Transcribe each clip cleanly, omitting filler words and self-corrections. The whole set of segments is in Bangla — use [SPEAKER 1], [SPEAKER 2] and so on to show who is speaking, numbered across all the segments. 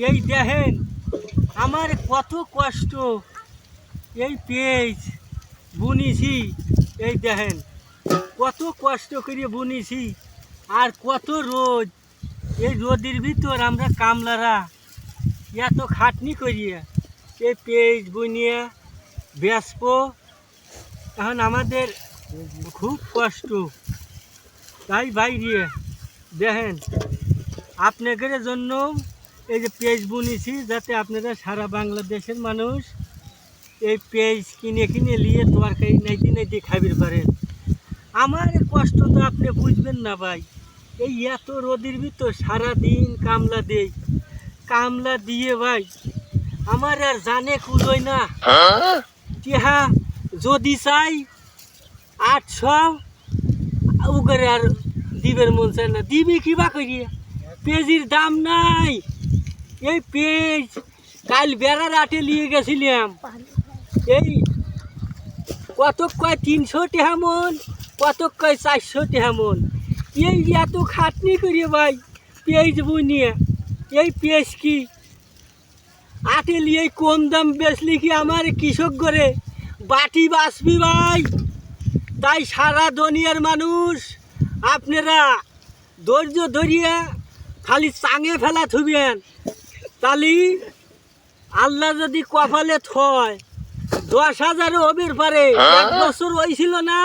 [SPEAKER 1] এই দেখেন আমার কত কষ্ট, এই পেজ বুনিছি, এই দেখেন কত কষ্ট করে বুনিছি, আর কত রোদ, এই রোদের ভিতর আমরা কামলারা এত খাটনি করিয়ে এই পেজ বুনিয়ে বেসব। এখন আমাদের খুব কষ্ট, তাই বাইরে দেখেন আপনাদের জন্য এই যে পেজ বুনেছি, যাতে আপনারা সারা বাংলাদেশের মানুষ এই পেজ কিনে কিনে নিয়ে তরকারি নাইতে নাইতে খাবির পারেন। আমার কষ্ট তো আপনি বুঝবেন না ভাই। এই এত রোদের ভিতর সারাদিন কামলা দেই, কামলা দিয়ে ভাই আমার আর জানে কুলোয় না। হ্যাঁ, যদি চাই 800 উগরে আর দিবের মন চায় না, দিবি কিবা করিয়া, পেজির দাম নাই। এই পেজ কাল বেড়ার আটে নিয়ে গেছিলাম, এই কত কয় 300 টাকা মন, কত কয় 400 টাকা মন। এই এত খাটনি করিয়ে ভাই পেজ বুনিয়ে এই পেজ কি আটে নিয়ে কম দাম বেচলি কি আমার কৃষক করে বাটি বাঁচবি ভাই। তাই সারা দুনিয়ার মানুষ আপনারা ধৈর্য ধরিয়া খালি চাঙে ফেলা থুবেন, তালি আল্লাহ যদি কপালে থয় 10,000 হবির পারে। 1 বছর হয়েছিল না,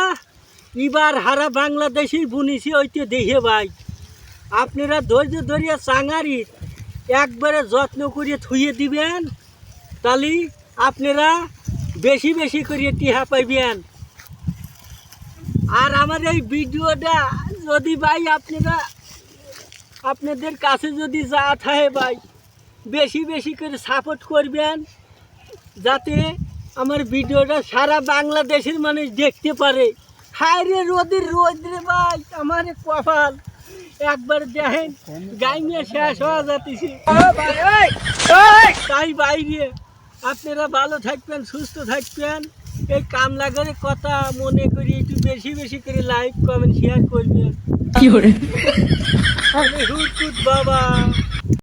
[SPEAKER 1] এবার হারা বাংলাদেশি বুনিছি ওইতে দেখে ভাই। আপনারা ধৈর্য ধরিয়া চাঙারি একবারে যত্ন করিয়ে থুয়ে দিবেন, তাহলে আপনারা বেশি বেশি করিয়ে টিহা পাইবেন। আর আমার এই ভিডিওটা যদি ভাই আপনারা আপনাদের কাছে যদি যা থাকে ভাই, বেশি বেশি করে সাপোর্ট করবেন, যাতে আমার ভিডিওটা সারা বাংলাদেশের মানুষ দেখতে পারে। হায় রে রোদের রোদ রে ভাই, আমার কপাল একবার দেখেন গাইমে শেষ হওয়া যাচ্ছে। তাই বাইরে আপনারা ভালো থাকবেন, সুস্থ থাকবেন। এই কামলাগরের কথা মনে করি একটু বেশি বেশি করে লাইক কমেন্ট শেয়ার করবেন। কি করে বাবা।